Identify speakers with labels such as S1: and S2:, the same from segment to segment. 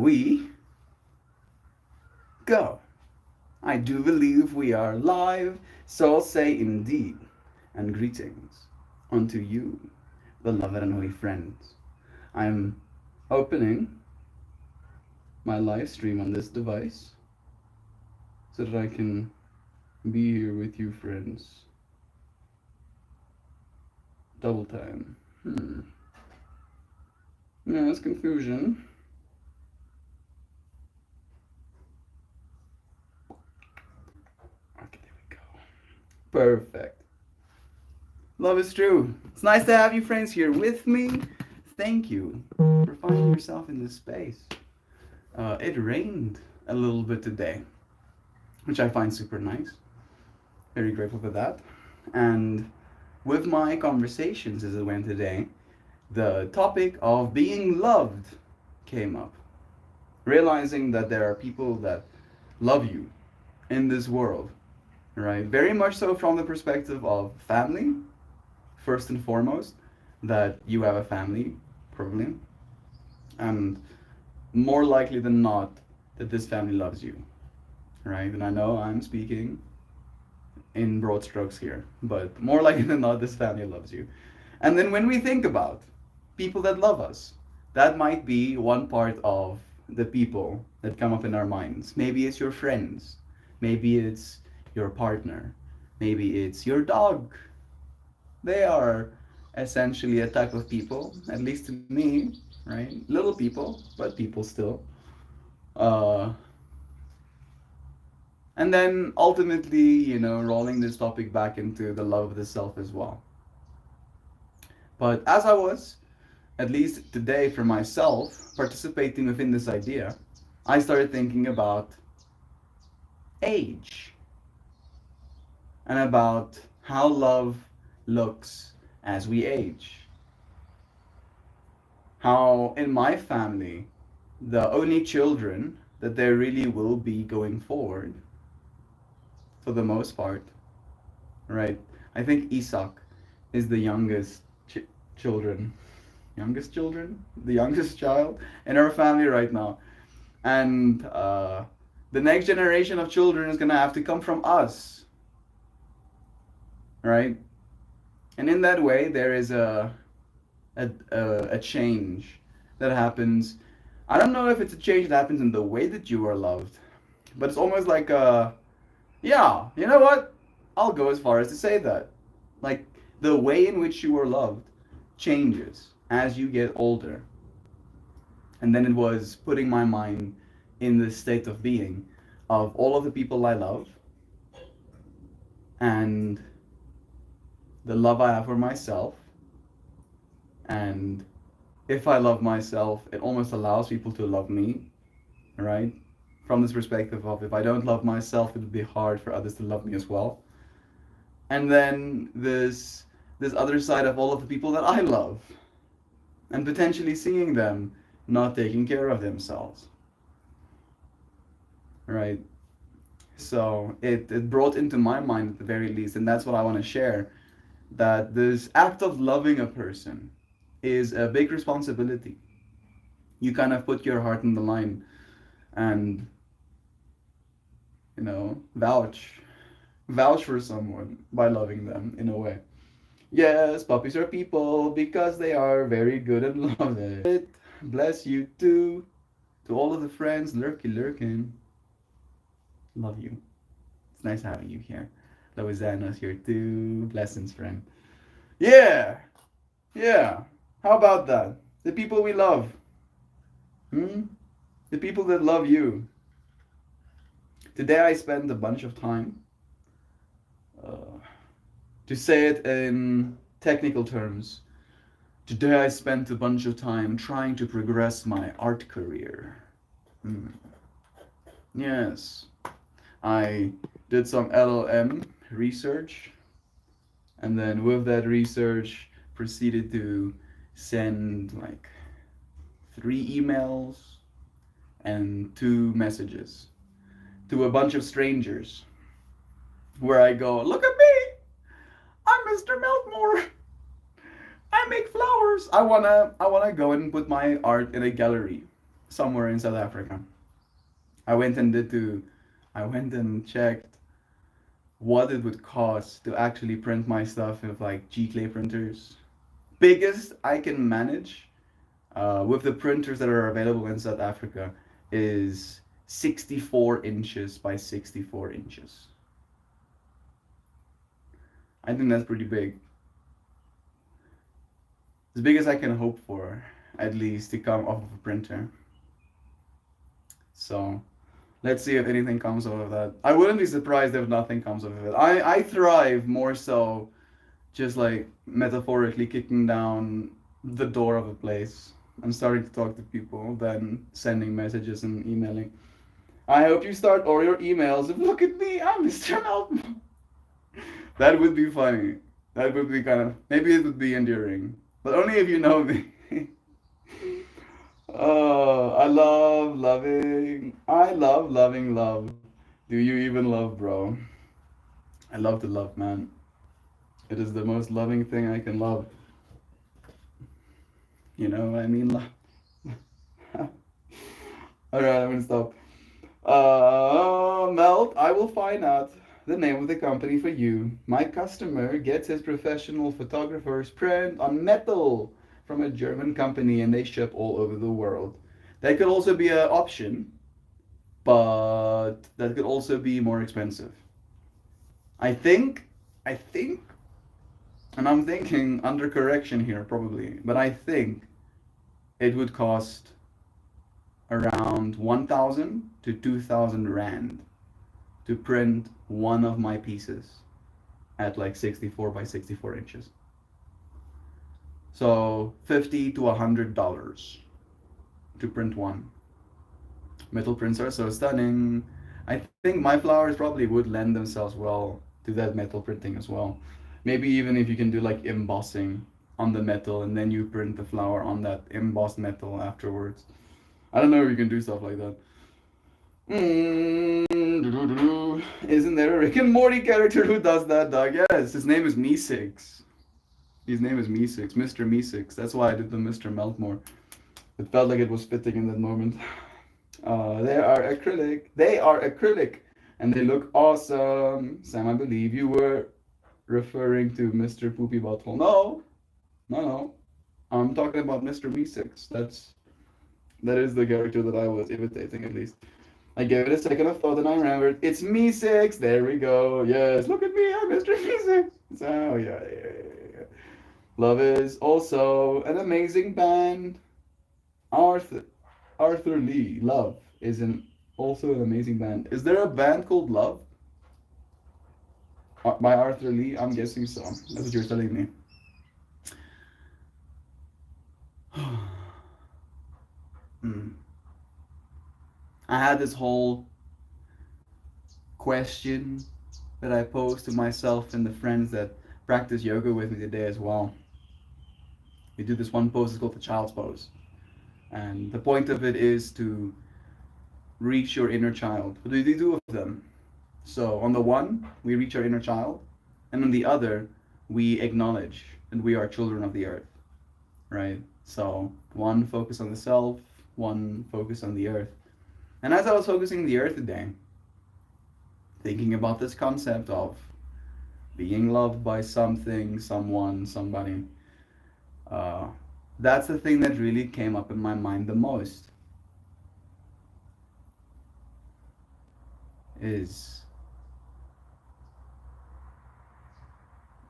S1: we go. I do believe we are live, so I'll say indeed, and greetings unto you, beloved and holy friends. I'm opening my live stream on this device so that I can be here with you, friends. Double time. Yeah, that's confusion. Okay, there we go. Perfect. Love is true. It's nice to have you friends here with me. Thank you for finding yourself in this space. It rained a little bit today, which I find super nice. Very grateful for that. And with my conversations as it went today, the topic of being loved came up. Realizing that there are people that love you in this world, right? Very much so from the perspective of family, first and foremost, that you have a family, probably, and more likely than not, that this family loves you, right? And I know I'm speaking in broad strokes here, but more likely than not, this family loves you. And then when we think about people that love us, that might be one part of the people that come up in our minds. Maybe it's your friends, maybe it's your partner, maybe it's your dog. They are essentially a type of people, at least to me, right? Little people, but people still. Uh, and then ultimately, rolling this topic back into the love of the self as well. But as I was, at least today for myself, participating within this idea, I started thinking about age and about how love looks as we age. How in my family, the only children that there really will be going forward, for the most part, right? I think Isaac is the children, the youngest child in our family right now, and the next generation of children is gonna have to come from us, right? And in that way, there is a change that happens. I don't know if it's a change that happens in the way that you are loved, but it's almost like yeah, you know what? I'll go as far as to say that. Like, the way in which you are loved changes as you get older. And then it was putting my mind in this state of being of all of the people I love and the love I have for myself. And if I love myself, it almost allows people to love me, right? From this perspective of if I don't love myself, it would be hard for others to love me as well. And then this other side of all of the people that I love, and potentially seeing them not taking care of themselves, right? So it brought into my mind at the very least, and that's what I want to share, that this act of loving a person is a big responsibility. You kind of put your heart in the line and, vouch for someone by loving them in a way. Yes, puppies are people because they are very good at loving. Bless you too. To all of the friends lurking. Love you. It's nice having you here. Louisiana's here too. Blessings, friend. Yeah. Yeah. How about that? The people we love. The people that love you. Today I spent a bunch of time, to say it in technical terms, today I spent a bunch of time trying to progress my art career. Yes, I did some LLM research, and then with that research proceeded to send like 3 emails and 2 messages to a bunch of strangers where I go, look at me, I'm Mr. Meltmore. I make flowers. I wanna go and put my art in a gallery somewhere in South Africa. I went and did to, I went and checked what it would cost to actually print my stuff with like G-Clay printers. Biggest I can manage with the printers that are available in South Africa is 64 inches by 64 inches. I think that's pretty big. As big as I can hope for, at least, to come off of a printer. So, let's see if anything comes out of that. I wouldn't be surprised if nothing comes out of it. I thrive more so just like metaphorically kicking down the door of a place and starting to talk to people than sending messages and emailing. I hope you start all your emails. Look at me, I'm Mr. Melton. That would be funny. That would be kind of, maybe it would be endearing. But only if you know me. Oh, I love loving. I love loving love. Do you even love, bro? I love to love, man. It is the most loving thing I can love. You know what I mean? Alright, I'm gonna stop. Melt, I will find out the name of the company for you. My customer gets his professional photographer's print on metal from a German company and they ship all over the world. That could also be an option, but that could also be more expensive. I think, and I'm thinking under correction here probably, but I think it would cost around 1,000 to 2,000 rand to print one of my pieces at like 64 by 64 inches. So $50 to $100 to print one. Metal prints are so stunning. I think my flowers probably would lend themselves well to that metal printing as well. Maybe even if you can do like embossing on the metal and then you print the flower on that embossed metal afterwards. I don't know if you can do stuff like that. Isn't there a Rick and Morty character who does that, dog? Yes, his name is Meesix. His name is Meesix, Mr. Meesix. That's why I did the Mr. Meltmore. It felt like it was fitting in that moment. They are acrylic. They are acrylic. And they look awesome. Sam, I believe you were referring to Mr. Poopy Butthole. No. I'm talking about Mr. Meesix. That is the character that I was imitating, at least. I gave it a second of thought and I remembered. It's Meesix. There we go. Yes, look at me. I'm Mr. Meesix. Oh, yeah. Love is also an amazing band. Arthur Lee. Love is also an amazing band. Is there a band called Love? By Arthur Lee? I'm guessing so. That's what you're telling me. I had this whole question that I posed to myself and the friends that practice yoga with me today as well. We do this one pose, it's called the child's pose. And the point of it is to reach your inner child. What do you do with them? So on the one, we reach our inner child, and on the other, we acknowledge that we are children of the earth, right? So one focus on the self, one focus on the earth. And as I was focusing on the earth today, thinking about this concept of being loved by something, someone, somebody, that's the thing that really came up in my mind the most. Is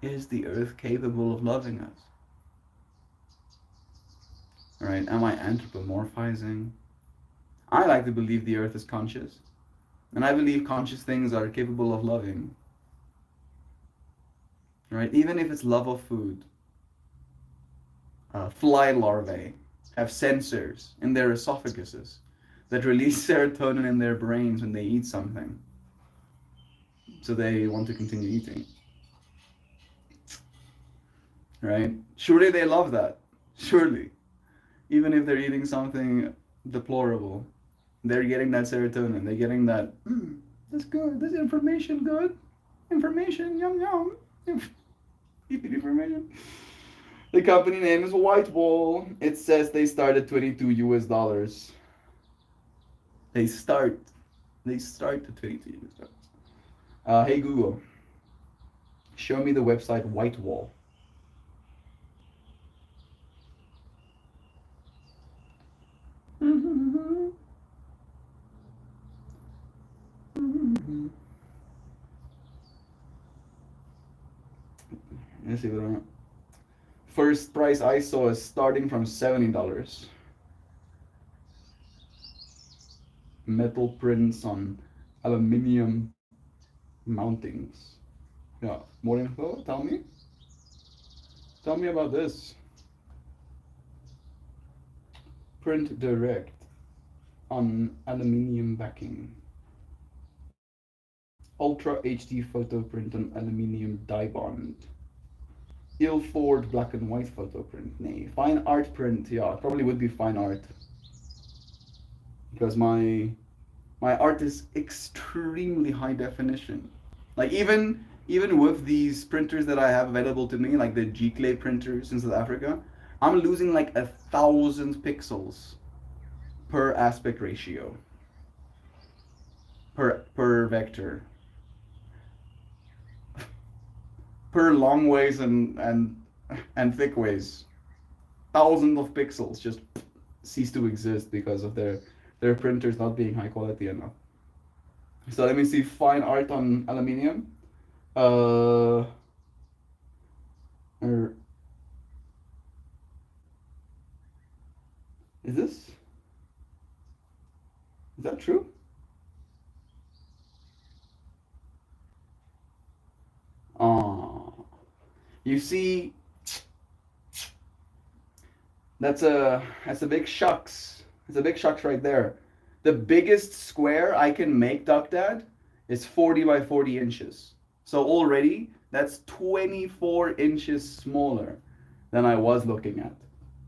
S1: the earth capable of loving us? Right? Am I anthropomorphizing? I like to believe the earth is conscious. And I believe conscious things are capable of loving. Right? Even if it's love of food. Fly larvae have sensors in their esophaguses that release serotonin in their brains when they eat something. So they want to continue eating. Right? Surely they love that. Surely. Even if they're eating something deplorable, they're getting that serotonin. They're getting that, that's good. This information good. Information, yum yum. Eating information. The company name is White Wall. It says they started $22 US. They start to tweet to you. Hey Google, show me the website Whitewall. Let's see what I first price I saw is starting from $70. Metal prints on aluminium mountings. Yeah, more info? Tell me. Tell me about this. Print direct on aluminium backing. Ultra HD photo print on aluminium die bond. Ilford black and white photo print. Nay. Fine art print. Yeah, it probably would be fine art. Because my art is extremely high definition. Like even with these printers that I have available to me, like the G-Clay printers in South Africa, I'm losing like 1,000 pixels per aspect ratio. Per vector. Per long ways and thick ways. Thousands of pixels just cease to exist because of their printers not being high quality enough. So let me see fine art on aluminium. Is that true? You see, that's a big shucks. It's a big shucks right there. The biggest square I can make, Duck Dad, is 40 by 40 inches. So already that's 24 inches smaller than I was looking at.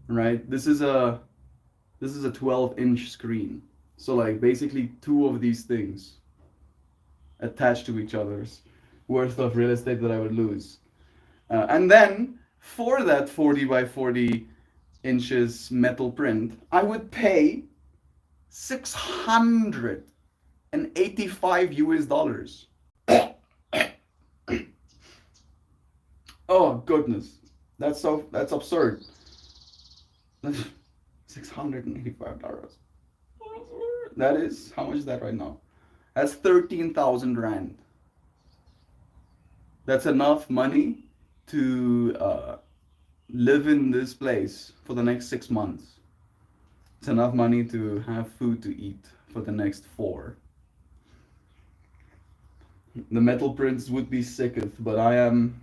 S1: Right? This is a 12-inch screen. So like basically two of these things attached to each other's worth of real estate that I would lose. And then for that 40 by 40 inches metal print, I would pay $685 US. Oh goodness, that's absurd. $685. That is, how much is that right now? That's 13,000 rand. That's enough money to live in this place for the next 6 months. It's enough money to have food to eat for the next 4. The metal prints would be sicketh, but I am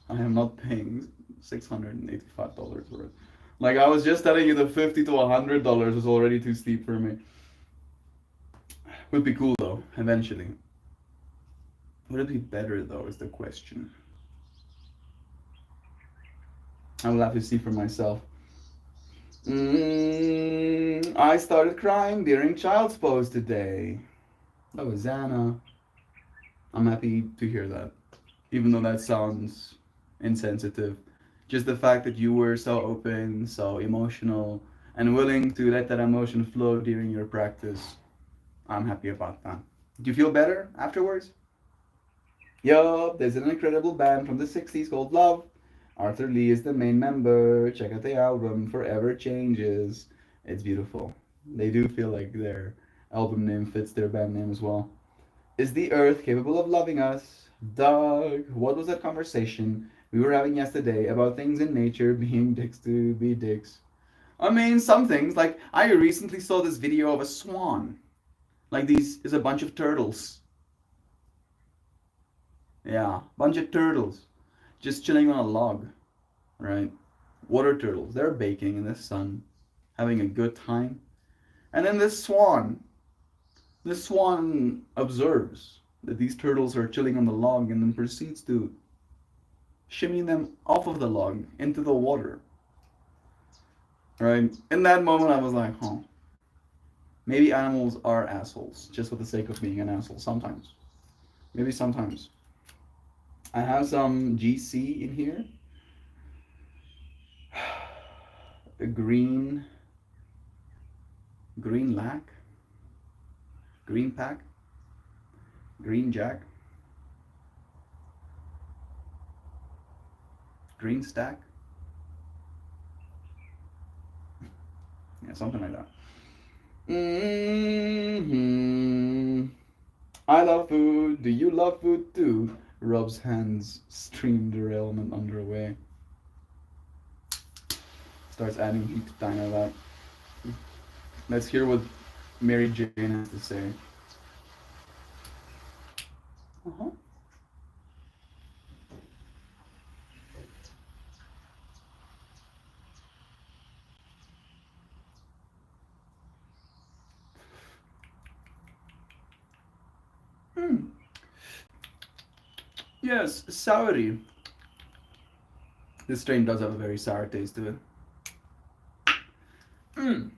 S1: not paying $685 for it. Like I was just telling you, the $50 to $100 is already too steep for me. Would be cool though, eventually. Would it be better though, is the question. I will have to see for myself. I started crying during Child's Pose today. That was Anna. I'm happy to hear that. Even though that sounds insensitive. Just the fact that you were so open, so emotional, and willing to let that emotion flow during your practice. I'm happy about that. Do you feel better afterwards? Yup, there's an incredible band from the 60s called Love. Arthur Lee is the main member. Check out the album, Forever Changes. It's beautiful. They do feel like their album name fits their band name as well. Is the earth capable of loving us? Doug, what was that conversation we were having yesterday about things in nature being dicks to be dicks? I mean, some things. Like, I recently saw this video of a swan. Like, these is a bunch of turtles. Yeah, bunch of turtles. Just chilling on a log, right? Water turtles. They're baking in the sun, having a good time. And then this swan observes that these turtles are chilling on the log and then proceeds to shimmy them off of the log into the water. Right? In that moment, I was like, huh. Maybe animals are assholes just for the sake of being an asshole sometimes. Maybe sometimes. I have some GC in here. A green Green lack, green pack, green jack, green stack. Yeah, something like that. I love food. Do you love food too? Rubs hands, stream derailment underway. Starts adding heat to Dynavac. Let's hear what Mary Jane has to say. Uh-huh. Hmm. Yes, soury. This strain does have a very sour taste to it. Mm.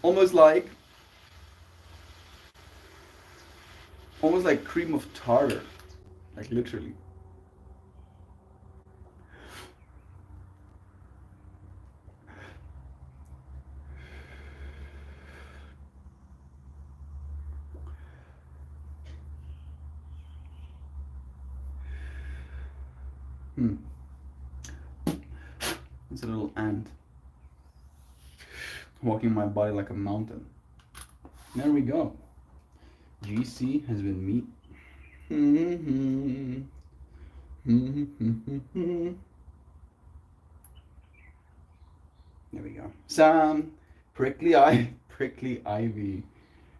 S1: Almost like cream of tartar. Like literally. Hmm. It's a little ant walking my body like a mountain. There we go. GC has been meat. There we go. Sam, prickly ivy.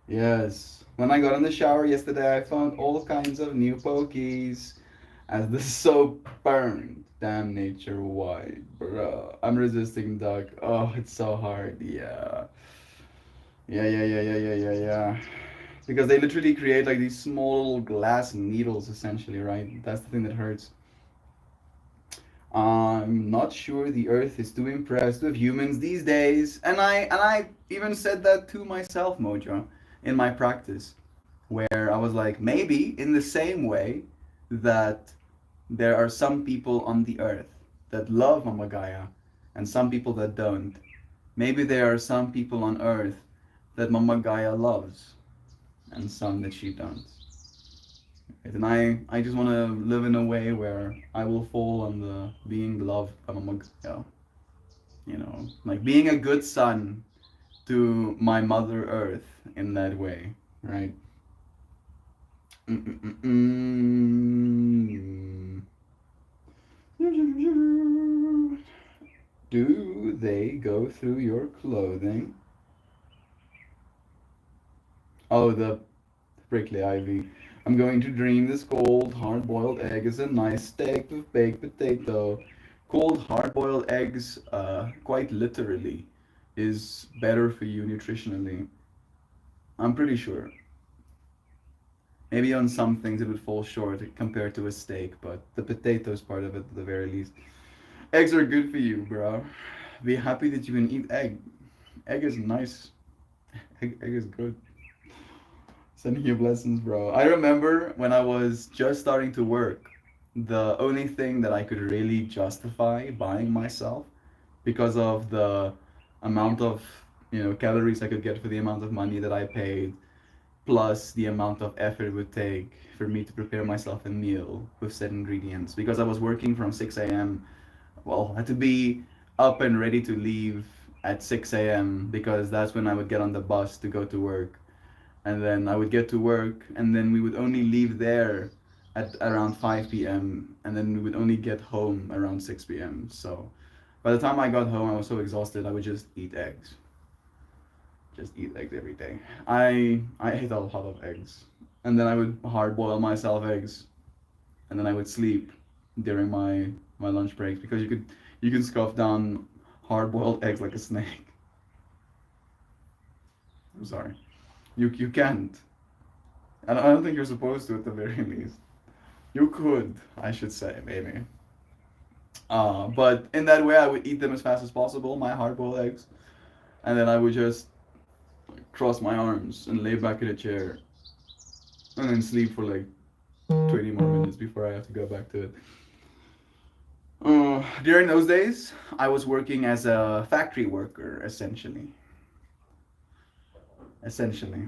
S1: Yes. When I got in the shower yesterday, I found all kinds of new pokies as the soap burned. Damn nature, why, bro? I'm resisting, Doug. Oh, it's so hard. Yeah. Yeah. Because they literally create like these small glass needles, essentially, right? That's the thing that hurts. I'm not sure the Earth is too impressed with humans these days, and I even said that to myself, Mojo, in my practice, where I was like, maybe in the same way that there are some people on the Earth that love Mama Gaia, and some people that don't. Maybe there are some people on Earth that Mama Gaia loves, and some that she don't. And I just want to live in a way where I will fall on the being loved by Mama Gaia. You know, like being a good son to my Mother Earth in that way, right? Mm-mm-mm-mm. Do they go through your clothing? Oh, the prickly ivy. I'm going to dream this cold, hard-boiled egg is a nice steak with baked potato. Cold, hard-boiled eggs, quite literally, is better for you nutritionally. I'm pretty sure. Maybe on some things it would fall short compared to a steak, but the potatoes part of it at the very least. Eggs are good for you, bro. Be happy that you can eat egg. Egg is nice. Egg is good. Sending you blessings, bro. I remember when I was just starting to work, the only thing that I could really justify buying myself because of the amount of, calories I could get for the amount of money that I paid, plus the amount of effort it would take for me to prepare myself a meal with said ingredients. Because I was working from 6 a.m. Well, I had to be up and ready to leave at 6 a.m. because that's when I would get on the bus to go to work, and then I would get to work, and then we would only leave there at around 5 p.m. and then we would only get home around 6 p.m. So by the time I got home, I was so exhausted, I would just eat eggs. Just eat eggs every day. I ate a lot of eggs, and then I would hard boil myself eggs, and then I would sleep during my lunch breaks because you can scoff down hard boiled eggs like a snake. I'm sorry. You can't. I don't think you're supposed to at the very least. You could, I should say, maybe. But in that way, I would eat them as fast as possible, my hard-boiled eggs, and then I would just cross my arms and lay back in a chair, and then sleep for like 20 more minutes before I have to go back to it. During those days, I was working as a factory worker, essentially. essentially.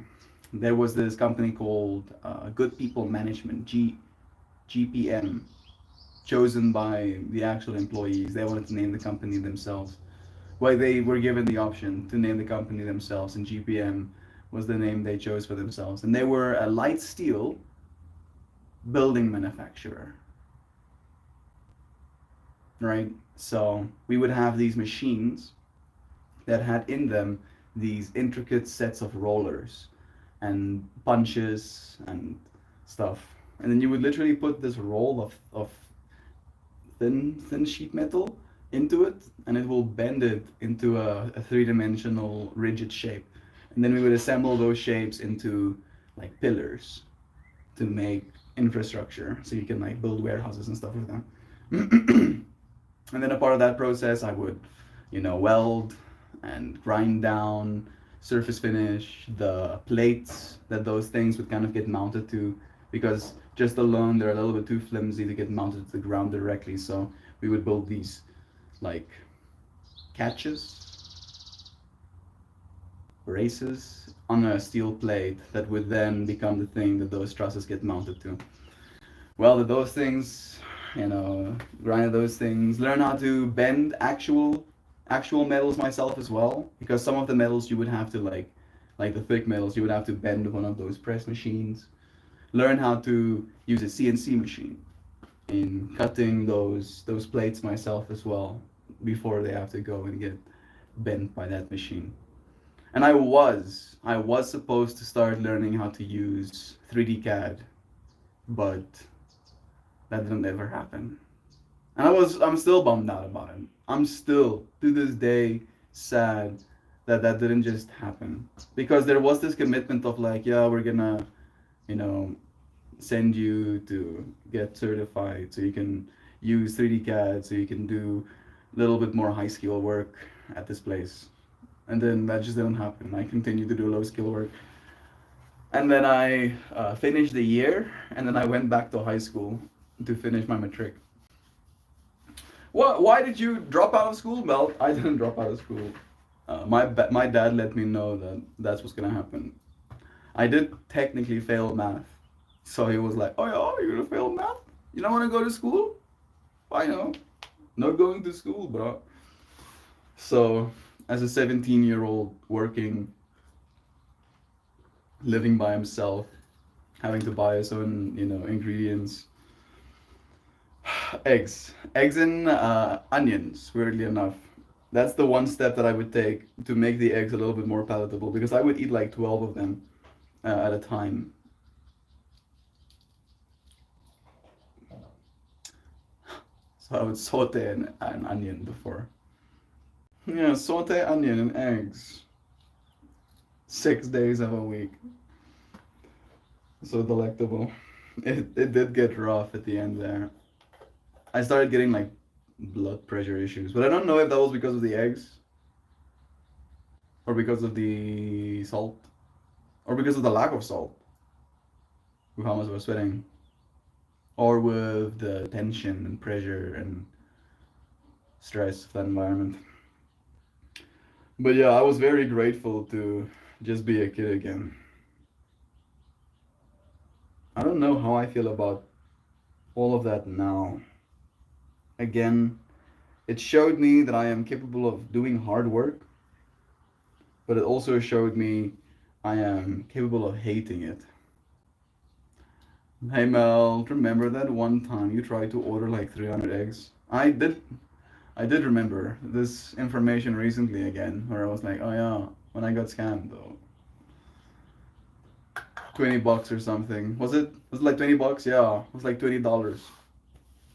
S1: There was this company called Good People Management, GPM, chosen by the actual employees. They wanted to name the company themselves. Well, they were given the option to name the company themselves, and GPM was the name they chose for themselves. And they were a light steel building manufacturer, right? So we would have these machines that had in them these intricate sets of rollers and punches and stuff. And then you would literally put this roll of thin sheet metal into it, and it will bend it into a three-dimensional rigid shape. And then we would assemble those shapes into like pillars to make infrastructure, so you can like build warehouses and stuff with them. And then a part of that process, I would, weld and grind down, surface finish the plates that those things would kind of get mounted to, because just alone they're a little bit too flimsy to get mounted to the ground directly. So we would build these like catches, braces on a steel plate that would then become the thing that those trusses get mounted to. Well, those things, grind those things, learn how to bend actual metals myself as well, because some of the metals you would have to like the thick metals, you would have to bend one of those press machines. Learn how to use a CNC machine in cutting those plates myself as well, before they have to go and get bent by that machine. And I was supposed to start learning how to use 3D CAD, but that didn't ever happen. And I'm still bummed out about it. I'm still to this day sad that that didn't just happen, because there was this commitment of like, yeah, we're gonna, you know, send you to get certified so you can use 3D CAD, so you can do a little bit more high skill work at this place. And then that just didn't happen. I continued to do low skill work. And then I finished the year, and then I went back to high school to finish my matric. Why did you drop out of school? Well, I didn't drop out of school. My dad let me know that that's what's gonna happen. I did technically fail math, so he was like, "Oh yeah, you're gonna fail math? You don't want to go to school? I know, not going to school, bro." So, as a 17-year-old working, living by himself, having to buy his own, ingredients, eggs and onions, weirdly enough. That's the one step that I would take to make the eggs a little bit more palatable, because I would eat like 12 of them at a time. So I would saute an onion before. Yeah, saute onion and eggs. 6 days of a week. So delectable. It did get rough at the end there. I started getting like blood pressure issues, but I don't know if that was because of the eggs, or because of the salt, or because of the lack of salt with how much I was sweating, or with the tension and pressure and stress of that environment. But yeah, I was very grateful to just be a kid again. I don't know how I feel about all of that now. Again, it showed me that I am capable of doing hard work, but it also showed me I am capable of hating it. Hey Mel, remember that one time you tried to order like 300 eggs? I did remember this information recently again, where I was like, oh yeah, when I got scammed though. $20 or something. Was it like $20? Yeah, it was like $20.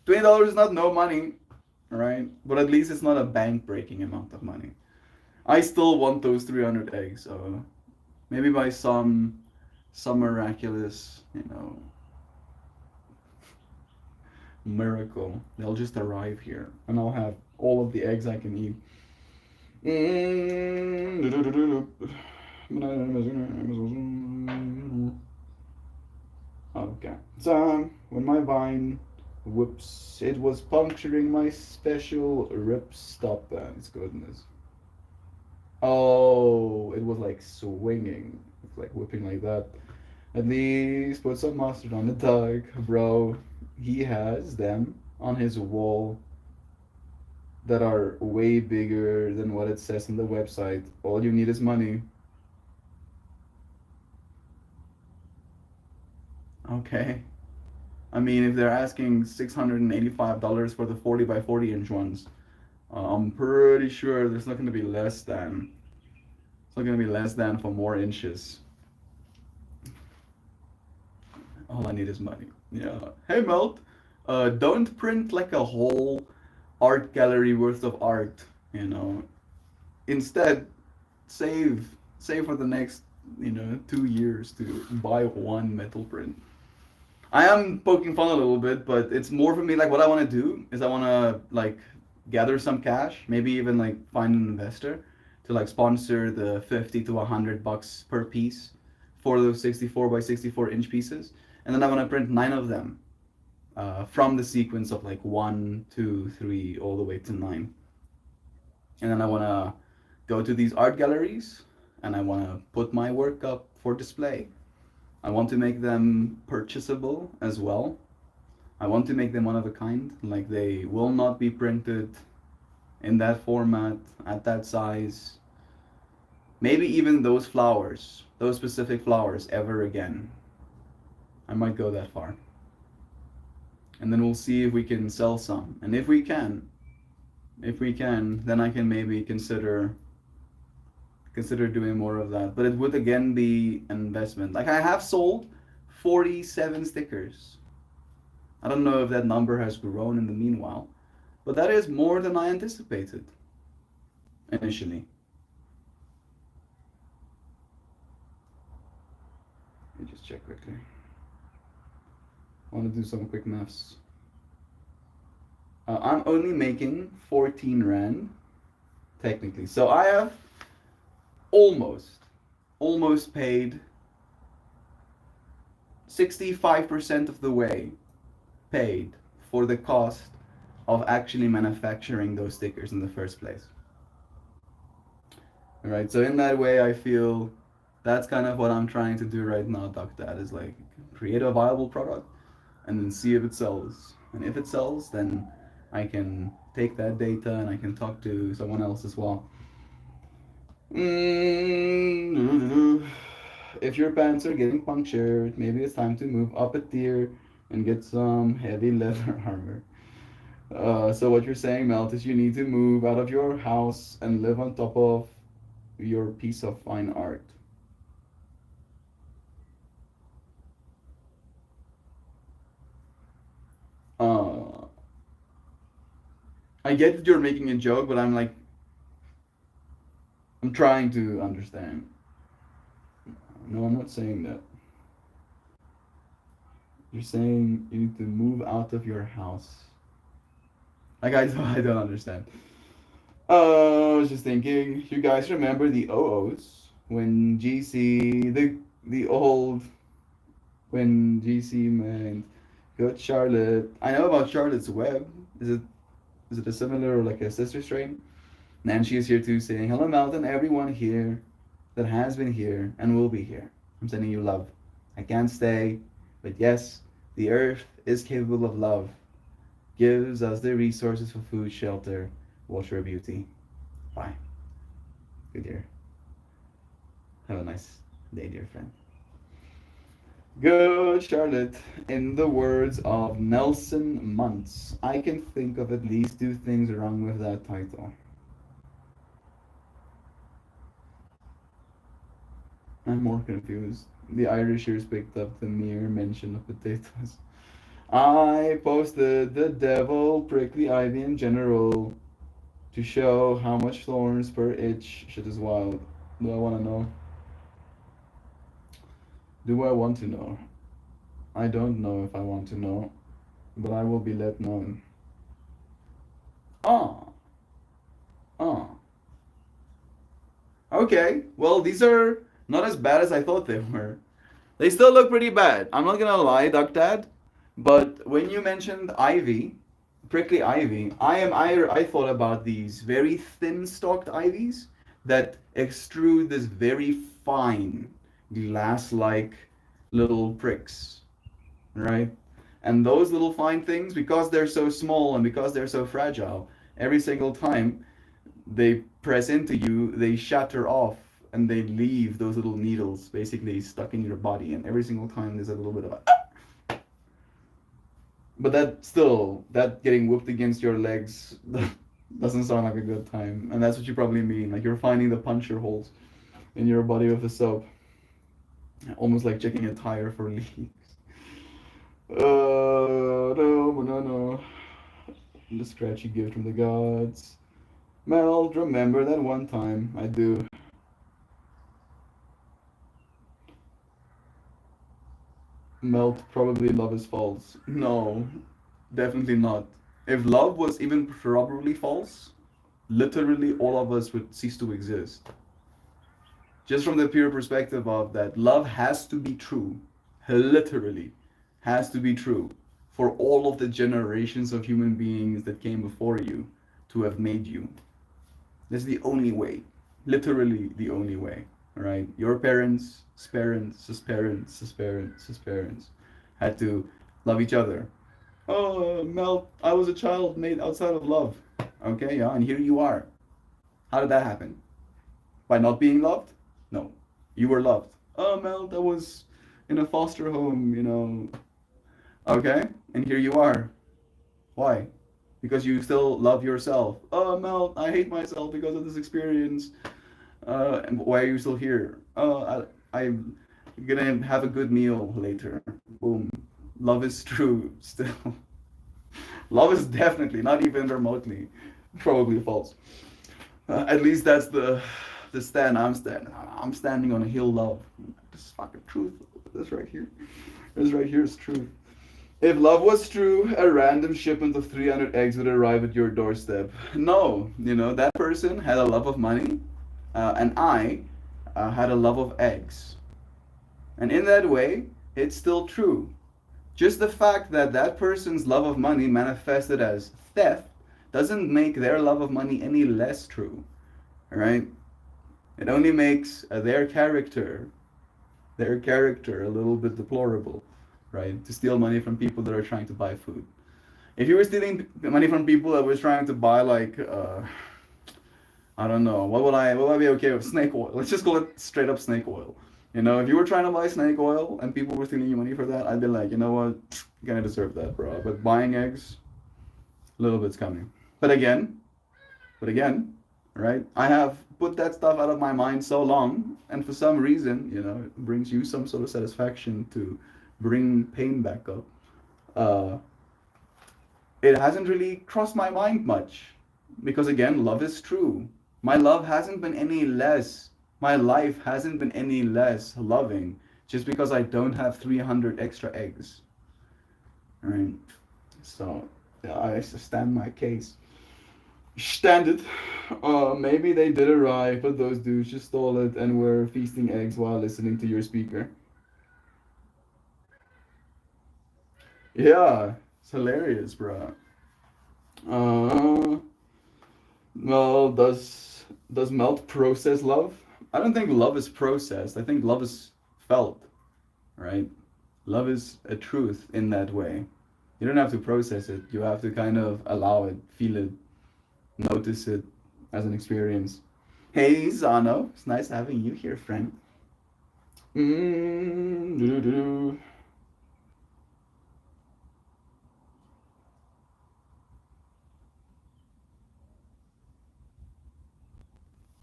S1: $20 is not no money, right? But at least it's not a bank breaking amount of money. I still want those 300 eggs, so maybe by some miraculous, miracle, they'll just arrive here and I'll have all of the eggs I can eat. Okay. So when my vine, whoops, it was puncturing my special rip stop. Thanks goodness. Oh, it was like swinging. It's like whipping like that. At least put some mustard on the dog, bro. He has them on his wall that are way bigger than what it says on the website. All you need is money. Okay. I mean, if they're asking $685 for the 40 by 40 inch ones, I'm pretty sure there's not going to be less than. It's not going to be less than for more inches. All I need is money. Yeah. Hey, Melt. Don't print like a whole art gallery worth of art. You know. Instead, save save for the next 2 years to buy one metal print. I am poking fun a little bit, but it's more for me like what I want to do is I want to like gather some cash, maybe even like find an investor to like sponsor the 50 to $100 per piece for those 64 by 64 inch pieces, and then I want to print 9 of them from the sequence of like 1, 2, 3 all the way to 9, and then I want to go to these art galleries and I want to put my work up for display. I want to make them purchasable as well. I want to make them one of a kind. Like they will not be printed in that format, at that size. Maybe even those flowers, those specific flowers, ever again. I might go that far. And then we'll see if we can sell some. And if we can, then I can maybe consider doing more of that. But it would again be an investment. Like I have sold 47 stickers. I don't know if that number has grown in the meanwhile, but that is more than I anticipated initially. Let me just check quickly. I want to do some quick maths. I'm only making 14 Rand, technically. So I have almost paid 65% of the way paid for the cost of actually manufacturing those stickers in the first place. All right, so in that way, I feel that's kind of what I'm trying to do right now, DuckDad, is like create a viable product and then see if it sells. And if it sells, then I can take that data and I can talk to someone else as well. If your pants are getting punctured, maybe it's time to move up a tier and get some heavy leather armor. So what you're saying, Melt, is you need to move out of your house and live on top of your piece of fine art. Uh, I get that you're making a joke, but I'm trying to understand. No, I'm not saying that. You're saying you need to move out of your house. Like I don't understand. I was just thinking, you guys remember the OOs when GC the old when GC meant Good Charlotte. I know about Charlotte's Web. Is it a similar or like a sister strain? Nancy is here too, saying hello, Melt, and everyone here that has been here and will be here. I'm sending you love. I can't stay, but yes, the earth is capable of love. Gives us the resources for food, shelter, water, beauty. Bye. Good year. Have a nice day, dear friend. Good Charlotte. In the words of Nelson Muntz, I can think of at least 2 things wrong with that title. I'm more confused. The Irishers picked up the mere mention of potatoes. I posted the devil, prickly ivy in general to show how much thorns per itch. Shit is wild. Do I want to know? Do I want to know? I don't know if I want to know, but I will be let know. Ah, ah. Okay, well, these are not as bad as I thought they were. They still look pretty bad. I'm not gonna lie, DuckDad. But when you mentioned ivy, prickly ivy, I thought about these very thin stalked ivies that extrude this very fine glass-like little pricks, right? And those little fine things, because they're so small and because they're so fragile, every single time they press into you, they shatter off and they leave those little needles basically stuck in your body. And every single time there's a little bit of a. But that still, that getting whooped against your legs doesn't sound like a good time. And that's what you probably mean. Like you're finding the puncture holes in your body with the soap. Almost like checking a tire for leaks. No. The scratchy gift from the gods. Mel, remember that one time? I do. Melt, probably love is false. No, definitely not. If love was even probably false, literally all of us would cease to exist. Just from the pure perspective of that love has to be true, literally has to be true for all of the generations of human beings that came before you to have made you. That's the only way, literally the only way, right? Your parents, his parents, his parents, his parents, his parents had to love each other. Oh, Mel, I was a child made outside of love. Okay, yeah, and here you are. How did that happen? By not being loved? No, you were loved. Oh, Mel, that was in a foster home, you know. Okay, and here you are. Why? Because you still love yourself. Oh, Mel, I hate myself because of this experience. And why are you still here? I'm gonna have a good meal later. Boom. Love is true still. Love is definitely not even remotely probably false. At least that's the stand I'm standing. I'm standing on a hill. Love. This is fucking truth. This right here. This right here is truth. If love was true, a random shipment of 300 eggs would arrive at your doorstep. No, you know, that person had a love of money, and I had a love of eggs. And in that way, it's still true. Just the fact that that person's love of money manifested as theft doesn't make their love of money any less true, right? It only makes their character a little bit deplorable, right? To steal money from people that are trying to buy food. If you were stealing money from people that was trying to buy like I don't know, what would I be okay with? Snake oil. Let's just call it straight up snake oil. You know, if you were trying to buy snake oil and people were stealing you money for that, I'd be like, you know what, you're gonna deserve that, bro. But buying eggs, a little bit's coming. But again, right? I have put that stuff out of my mind so long, and for some reason, you know, it brings you some sort of satisfaction to bring pain back up. Uh, it hasn't really crossed my mind much because again, love is true. My love hasn't been any less. My life hasn't been any less loving just because I don't have 300 extra eggs. Right? So, yeah, I stand my case. Stand it. Maybe they did arrive, but those dudes just stole it and were feasting eggs while listening to your speaker. Yeah, it's hilarious, bro. Uh, well, does Melt process love? I don't think love is processed. I think love is felt, right? Love is a truth in that way. You don't have to process it. You have to kind of allow it, feel it, notice it as an experience. Hey, Zano, it's nice having you here, friend. Doo-doo-doo.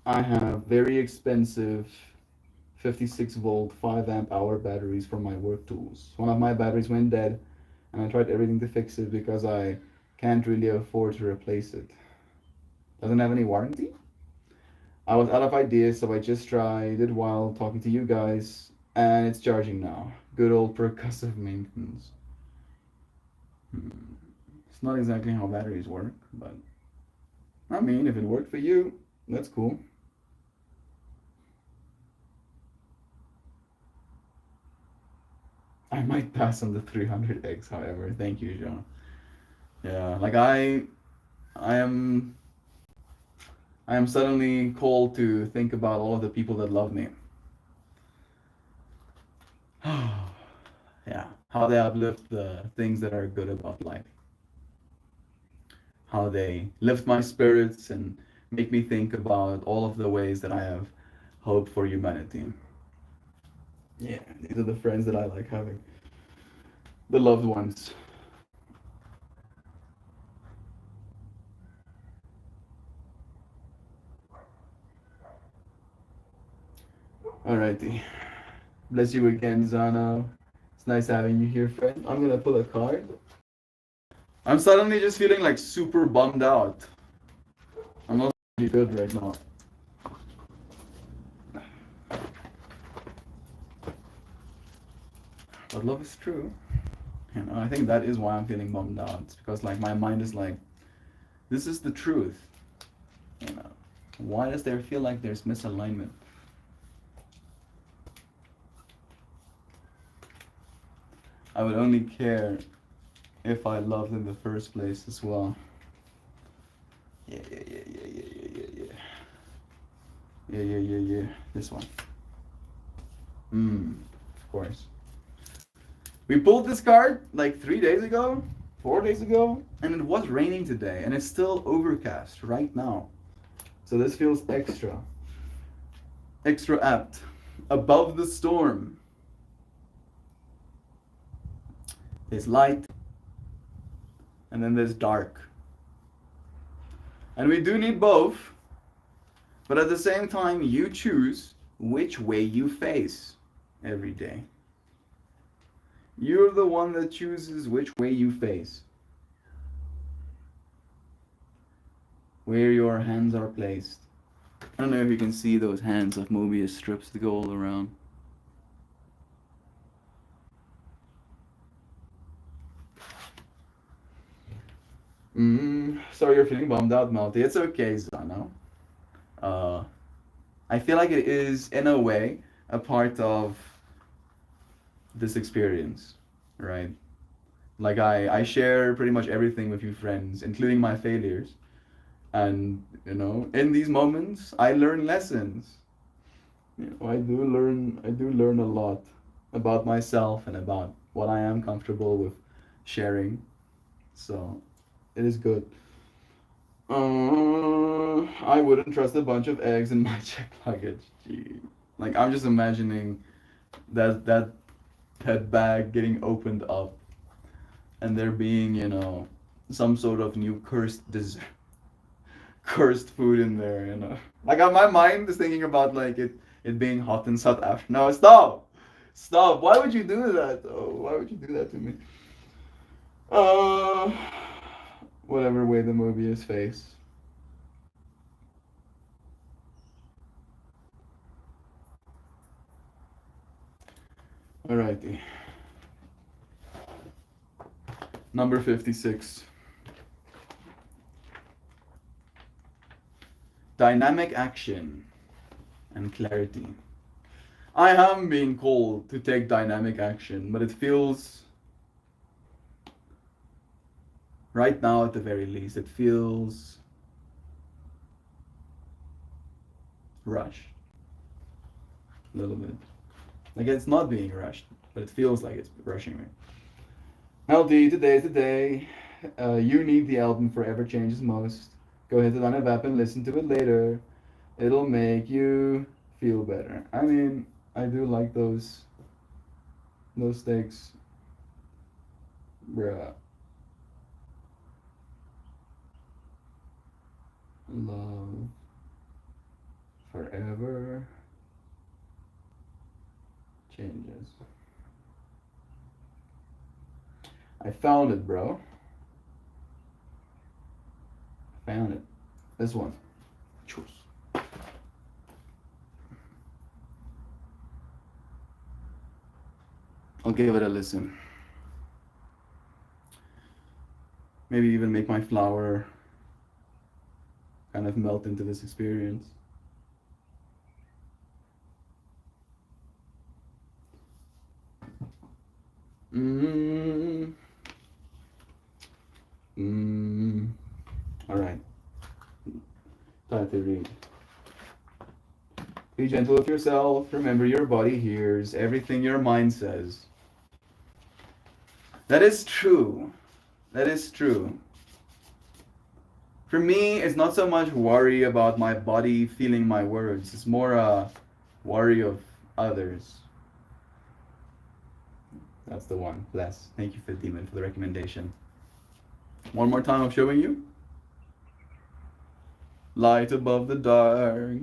S1: I have very expensive 56-volt 5 amp hour batteries for my work tools. One of my batteries went dead, and I tried everything to fix it because I can't really afford to replace it. Doesn't have any warranty? I was out of ideas, so I just tried it while talking to you guys, and it's charging now. Good old percussive maintenance. Hmm. It's not exactly how batteries work, but I mean, if it worked for you, that's cool. I might pass on the 300 eggs, however. Thank you, John. Yeah, like I am. I am suddenly called to think about all of the people that love me. Yeah, how they uplift the things that are good about life. How they lift my spirits and make me think about all of the ways that I have hope for humanity. Yeah, these are the friends that I like having. The loved ones. Alrighty. Bless you again, Zana. It's nice having you here, friend. I'm gonna pull a card. I'm suddenly just feeling like super bummed out. I'm not really good right now. But love is true. You know, I think that is why I'm feeling bummed out. It's because like my mind is like, this is the truth. You know, why does there feel like there's misalignment? I would only care if I loved in the first place as well. Yeah, yeah, yeah, yeah, yeah, yeah, yeah, yeah. Yeah, yeah, yeah, yeah. This one. Of course. We pulled this card like 3 days ago, 4 days ago, and it was raining today, and it's still overcast right now. So this feels extra apt. Above the storm there's light, and then there's dark. And we do need both, but at the same time, you choose which way you face every day. You're the one that chooses which way you face, where your hands are placed. I don't know if you can see those hands of Mobius strips that go all around. Sorry you're feeling bummed out, Melty. It's okay, Zano. Uh, I feel like it is, in a way, a part of this experience, right? Like I share pretty much everything with you friends, including my failures. And, you know, in these moments, I learn lessons. You know, I do learn a lot about myself and about what I am comfortable with sharing. So, it is good. I wouldn't trust a bunch of eggs in my check luggage. Gee. Like I'm just imagining that bag getting opened up and there being, you know, some sort of new cursed dessert, cursed food in there, you know. Like my mind is thinking about like it being hot in South Africa. No, stop. Stop. Why would you do that? Oh, why would you do that to me? Uh whatever way the movie is face. Alrighty. Number 56. Dynamic action and clarity. I am being called to take dynamic action, but it feels, right now at the very least, it feels rushed. A little bit. Like it's not being rushed, but it feels like it's rushing me. LD, today's the day. You need the album Forever Changes Most. Go ahead to the app and listen to it later. It'll make you feel better. I mean, I do like those stakes. Bruh. Love forever changes. I found it, bro. Found it. This one. Choose. I'll give it a listen. Maybe even make my flower kind of melt into this experience. Mm. All right. Try to read. Be gentle with yourself. Remember, your body hears everything your mind says. That is true. That is true. For me, it's not so much worry about my body feeling my words. It's more a worry of others. That's the one. Bless. Thank you, Fit Demon, for the recommendation. One more time, I'm showing you. Light above the dark.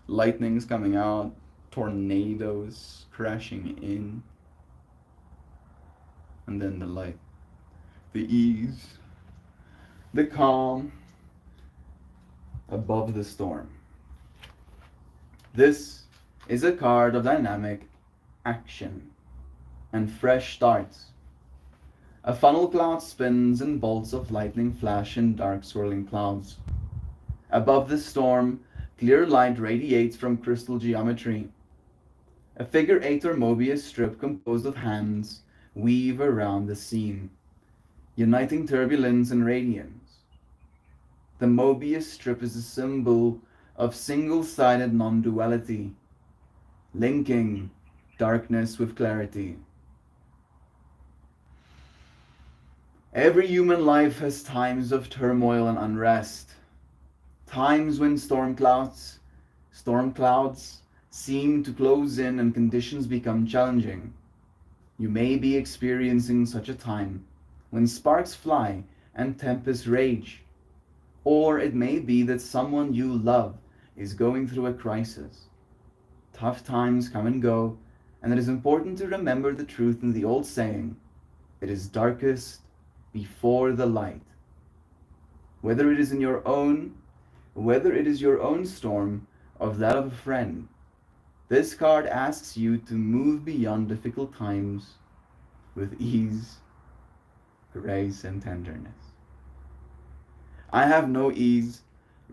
S1: Lightning's coming out. Tornadoes crashing in. And then the light. The ease. The calm. Above the storm. This is a card of dynamic action and fresh starts. A funnel cloud spins and bolts of lightning flash in dark swirling clouds. Above the storm, clear light radiates from crystal geometry. A figure 8 or Mobius strip composed of hands weave around the scene, uniting turbulence and radiance. The Mobius strip is a symbol of single-sided non-duality, linking darkness with clarity. Every human life has times of turmoil and unrest, times when storm clouds seem to close in and conditions become challenging. You may be experiencing such a time when sparks fly and tempests rage, or it may be that someone you love is going through a crisis. Tough times come and go, and it is important to remember the truth in the old saying, it is darkest before the light. Whether it is your own storm or that of a friend, this card asks you to move beyond difficult times with ease, grace, and tenderness. I have no ease,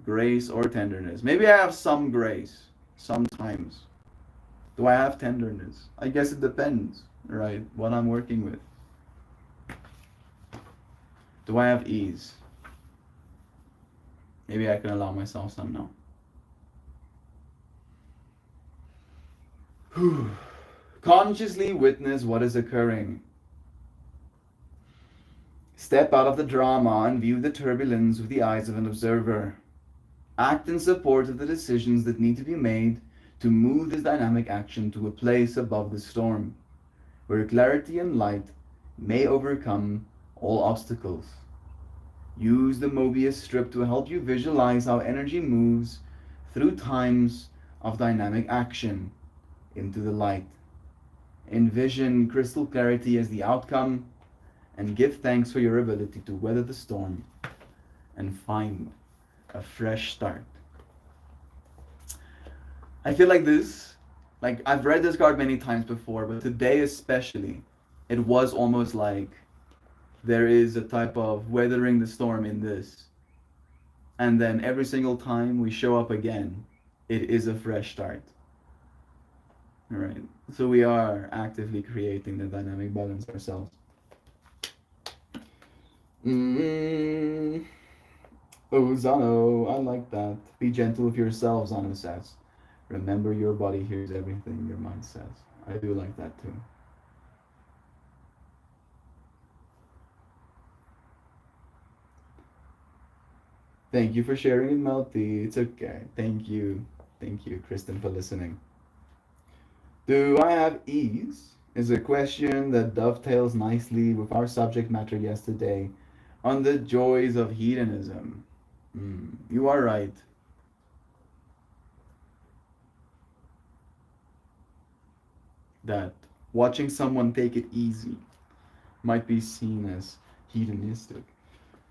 S1: grace, or tenderness. Maybe I have some grace, sometimes. Do I have tenderness? I guess it depends, right? What I'm working with. Do I have ease? Maybe I can allow myself some now. Consciously witness what is occurring. Step out of the drama and view the turbulence with the eyes of an observer. Act in support of the decisions that need to be made to move this dynamic action to a place above the storm, where clarity and light may overcome all obstacles. Use the Mobius strip to help you visualize how energy moves through times of dynamic action into the light. Envision crystal clarity as the outcome and give thanks for your ability to weather the storm and find a fresh start. I feel like this, I've read this card many times before, but today especially, it was almost like there is a type of weathering the storm in this. And then every single time we show up again, it is a fresh start. All right. So we are actively creating the dynamic balance ourselves. Oh, Zano, I like that. Be gentle with yourself, Zano says. Remember, your body hears everything your mind says. I do like that too. Thank you for sharing it, Melty. It's okay. Thank you. Thank you, Kristen, for listening. Do I have ease? Is a question that dovetails nicely with our subject matter yesterday on the joys of hedonism. You are right. That watching someone take it easy might be seen as hedonistic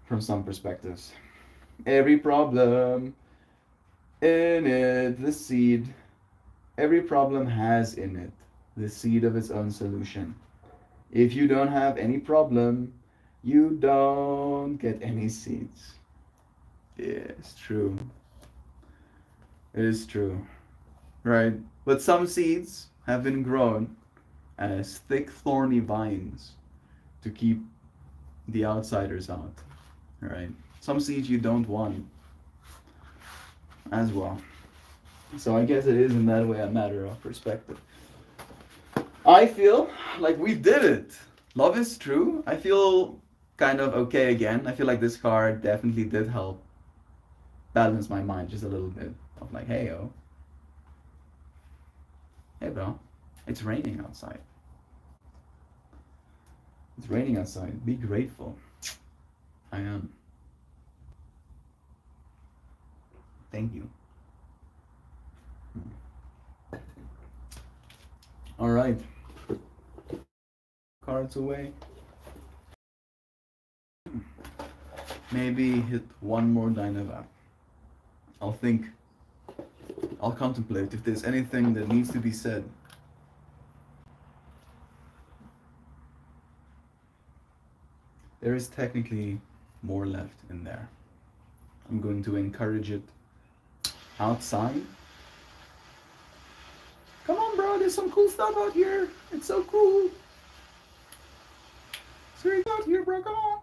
S1: from some perspectives. Every problem in it, the seed, every problem has in it the seed of its own solution. If you don't have any problem, you don't get any seeds. Yeah, it's true. It is true. Right? But some seeds have been grown as thick, thorny vines to keep the outsiders out. Right? Some seeds you don't want. as well. So I guess it is in that way a matter of perspective. I feel like we did it. Love is true. I feel kind of okay again. I feel like this card definitely did help balance my mind just a little bit. Of like, hey, yo. Hey, bro. It's raining outside. It's raining outside. Be grateful. I am. Thank you. All right. Cards away. Maybe hit one more Dynavac. I'll think. I'll contemplate if there's anything that needs to be said. There is technically more left in there. I'm going to encourage it outside. Come on, bro, there's some cool stuff out here. It's so cool. Serious out here, bro, come on.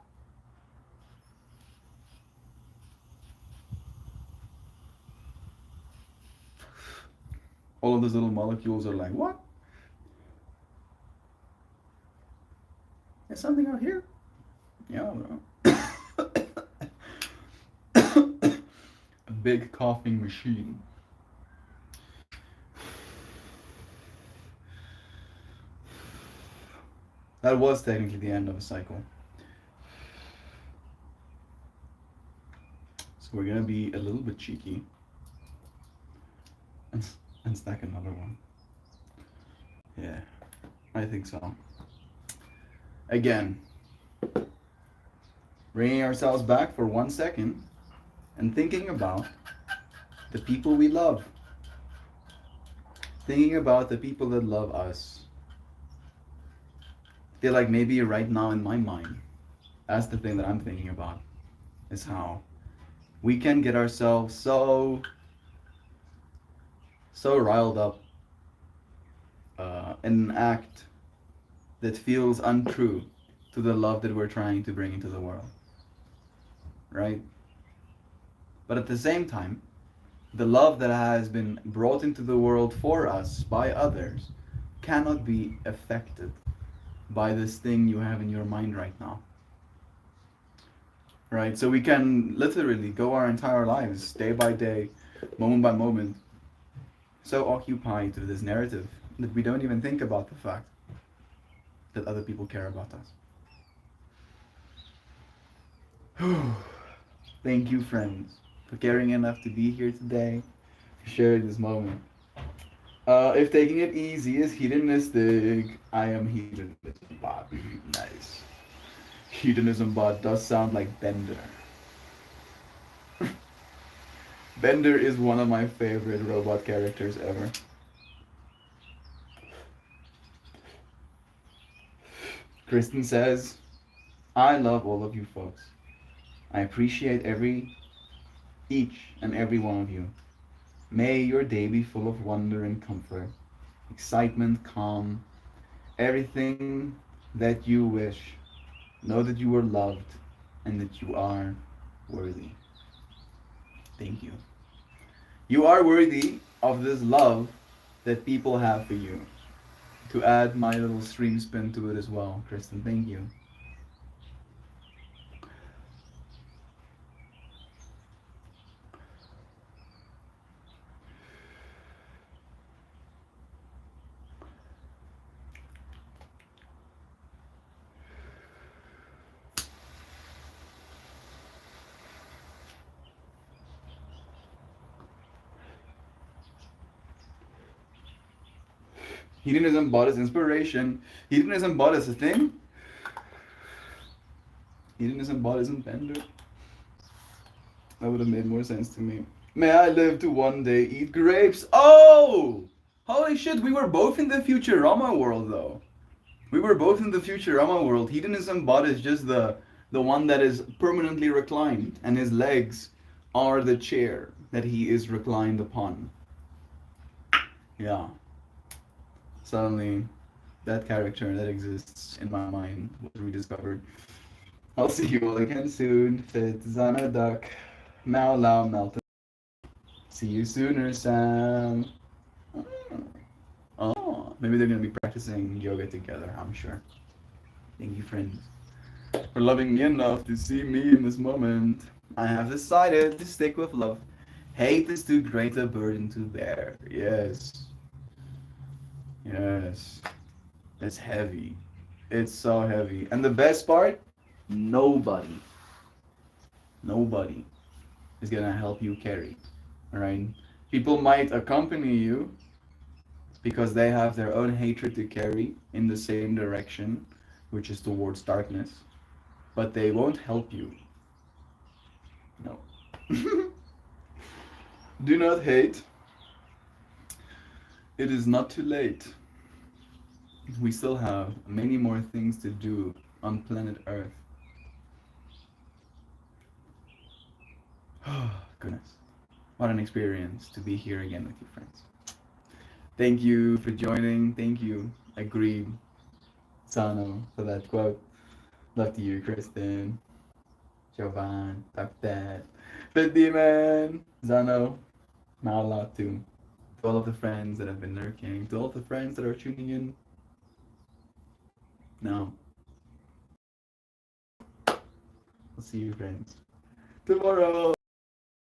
S1: All of those little molecules are like, what? There's something out here? Yeah, bro. A big coughing machine. That was technically the end of a cycle. So we're gonna be a little bit cheeky and stack another one. Yeah, I think so. Again, bringing ourselves back for 1 second and thinking about the people we love. Thinking about the people that love us. I feel like maybe right now in my mind, that's the thing that I'm thinking about, is how we can get ourselves so riled up in an act that feels untrue to the love that we're trying to bring into the world. Right? But at the same time, the love that has been brought into the world for us by others cannot be affected by this thing you have in your mind right now. Right? So we can literally go our entire lives, day by day, moment by moment, so occupied with this narrative that we don't even think about the fact that other people care about us. Thank you, friends, for caring enough to be here today, for sharing this moment. If taking it easy is hedonistic, I am hedonism bot. Nice. Hedonism bot does sound like Bender. Bender is one of my favorite robot characters ever. Kristen says, I love all of you folks. I appreciate each and every one of you. May your day be full of wonder and comfort, excitement, calm, everything that you wish. Know that you are loved and that you are worthy. Thank you. You are worthy of this love that people have for you. To add my little stream spin to it as well, Kristen, thank you. Hedonism bought as inspiration. Hedonism bought as a thing. Hedonism bought as in Bender. That would have made more sense to me. May I live to one day eat grapes. Oh! Holy shit, we were both in the Futurama world though. We were both in the Futurama world. Hedonism bot is just the one that is permanently reclined, and his legs are the chair that he is reclined upon. Yeah. Suddenly, that character that exists in my mind was rediscovered. I'll see you all again soon. Fit Zana Duck, Mal Lao Melton. See you sooner, Sam. Oh, maybe they're gonna be practicing yoga together, I'm sure. Thank you, friends, for loving me enough to see me in this moment. I have decided to stick with love. Hate is too great a burden to bear. Yes. Yes. It's heavy. It's so heavy. And the best part, nobody, nobody is gonna help you carry. Alright? People might accompany you because they have their own hatred to carry in the same direction, which is towards darkness, but they won't help you. No. Do not hate. It is not too late. We still have many more things to do on planet Earth. Oh, goodness. What an experience to be here again with you, friends. Thank you for joining. Thank you, Agreed, Sano, for that quote. Love to you, Kristen, Jovan, Dr. The Demon, Zano, Nala, too. To all of the friends that have been lurking, to all of the friends that are tuning in. Now, I'll see you, friends, tomorrow.